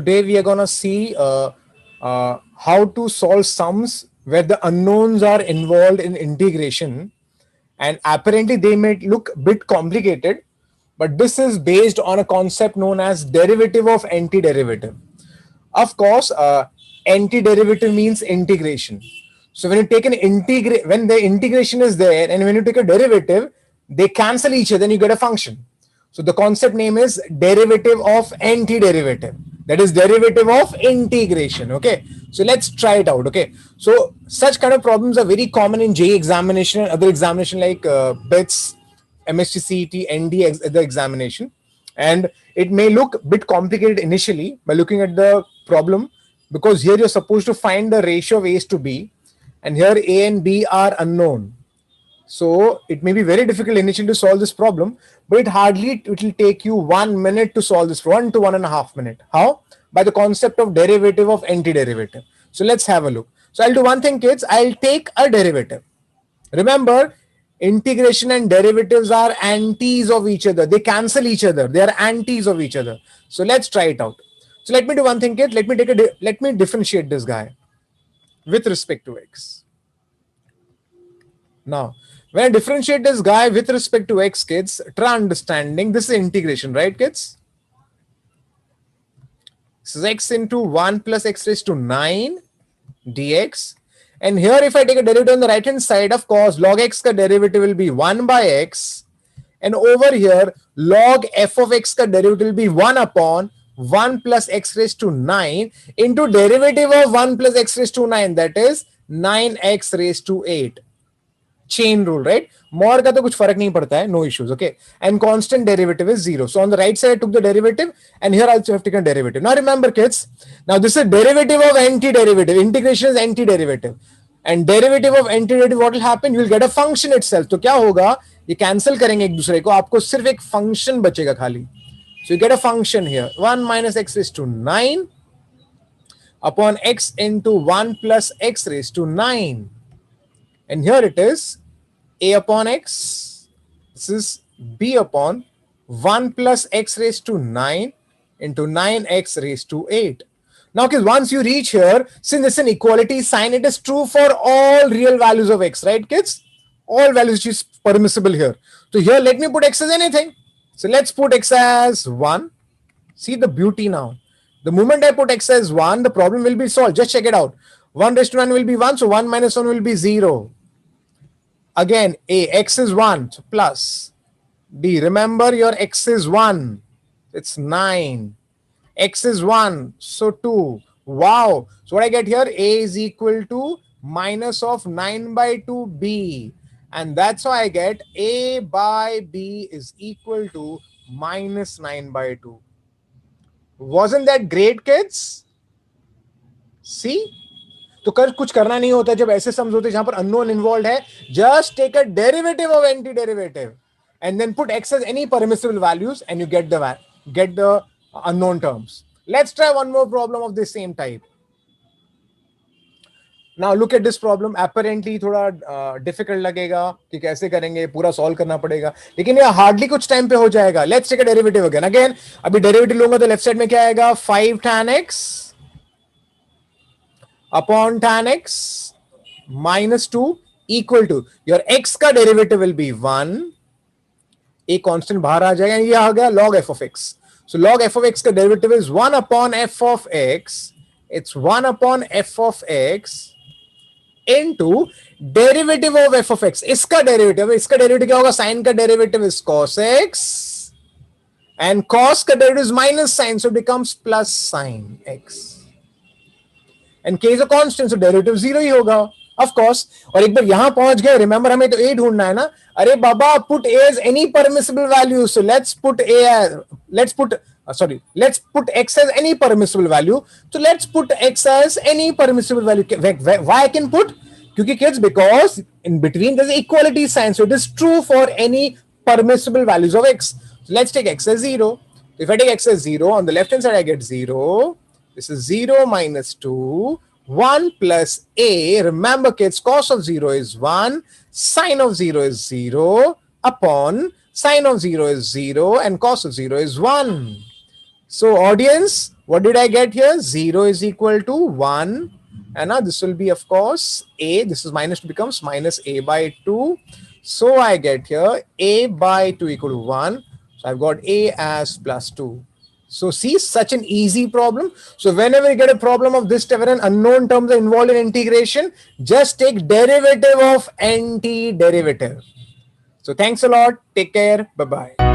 today we are gonna see how to solve sums where the unknowns are involved in integration, and apparently they may look a bit complicated, but this is based on a concept known as derivative of antiderivative. Of course, antiderivative means integration. So when you take when the integration is there and when you take a derivative, they cancel each other and you get a function. So the concept name is derivative of antiderivative. That is derivative of integration. Okay. So let's try it out. Okay. So such kind of problems are very common in JEE examination and other examination like BITS, MSTCET, ND the examination. And it may look a bit complicated initially by looking at the problem, because here you're supposed to find the ratio of A's to B, and here A and B are unknown. So it may be very difficult initially to solve this problem, but it will take you 1 minute to solve this, 1 to 1.5 minutes. How? By the concept of derivative of antiderivative. So let's have a look. So I'll do one thing, kids. I'll take a derivative. Remember, integration and derivatives are antis of each other. They cancel each other. They are antis of each other. So let's try it out. So let me do one thing, kids. Let me differentiate this guy with respect to x. Now, when I differentiate this guy with respect to x, kids, try understanding. This is integration, right, kids? This is x into 1 plus x raised to 9 dx. And here if I take a derivative on the right hand side, of course, log x ka derivative will be 1 by x. And over here, log f of x ka derivative will be 1 upon 1 plus x raised to 9 into derivative of 1 plus x raised to 9. That is 9x raised to 8. Chain rule, right? More ka to kuch farak nahi padta hai, no issues, okay? And constant derivative is 0. So on the right side, I took the derivative, and here also have taken derivative. Now remember, kids, now this is derivative of antiderivative. Integration is antiderivative. And derivative of antiderivative, what will happen? You will get a function itself. तो क्या होगा? ये cancel करेंगे एक दूसरे को. आपको सिर्फ एक function बचेगा खाली. So you get a function here. 1 minus x raised to 9 upon x into 1 plus x raised to 9. And here it is a upon x. This is b upon 1 plus x raised to 9 into 9x raised to 8. Now, kids, once you reach here, since it's an equality sign, it is true for all real values of x, right, kids? All values is permissible here. So here, let me put x as anything. So let's put x as 1. See the beauty now. The moment I put x as 1, the problem will be solved. Just check it out. 1 raised to 9 will be 1, so 1 minus 1 will be 0. Again, a, x is 1, so plus. B, remember your x is 1. It's 9. X is 1, so 2. Wow. So what I get here, a is equal to minus of 9 by 2b. And that's why I get a by b is equal to minus 9 by 2. Wasn't that great, kids? See? तो कुछ करना नहीं होता जब ऐसे sums होते जहां पर अननोन इन्वॉल्व है. Just take a derivative of antiderivative and then put x as any permissible values and you get the unknown terms. Let's try one more problem of the same type. Now look at this problem. Apparently थोड़ा difficult लगेगा कि कैसे करेंगे, पूरा solve करना पड़ेगा, लेकिन ये hardly कुछ time पे हो जाएगा. Let's take a derivative again. अभी derivative लूंगा तो left side में क्या आएगा? 5 tan x upon tan x minus 2 equal to your x का derivative will be 1. एक constant बाहर आ जाएगा, ये आ गया log f of x. So log f of x का derivative is 1 upon f of x. It's 1 upon f of x into derivative of f of x. इसका derivative क्या होगा? Sin का derivative is cos x and cos का derivative is minus sin, so it becomes plus sin x. And k is a constant, so derivative 0 ही होगा, of course. और एक बार यहां पहुंच गए, remember हमें तो a ढूंढना है ना. अरे बाबा, put a as any permissible value. So let's put x as any permissible value. So let's put x as any permissible value. Why I can put? Because kids, because in between there's equality sign, so it is true for any permissible values of x. So let's take x as 0. If I take x as 0, on the left hand side I get 0. This is 0 minus 2, 1 plus a. Remember, kids, cos of 0 is 1, sine of 0 is 0, upon sine of 0 is 0, and cos of 0 is 1. So audience, what did I get here? 0 is equal to 1. And now this will be, of course, a. This is minus 2 becomes minus a by 2. So I get here a by 2 equal to 1. So I've got a as plus 2. So see, such an easy problem. So whenever you get a problem of this type and unknown terms are involved in integration, just take derivative of antiderivative. So thanks a lot. Take care. Bye-bye.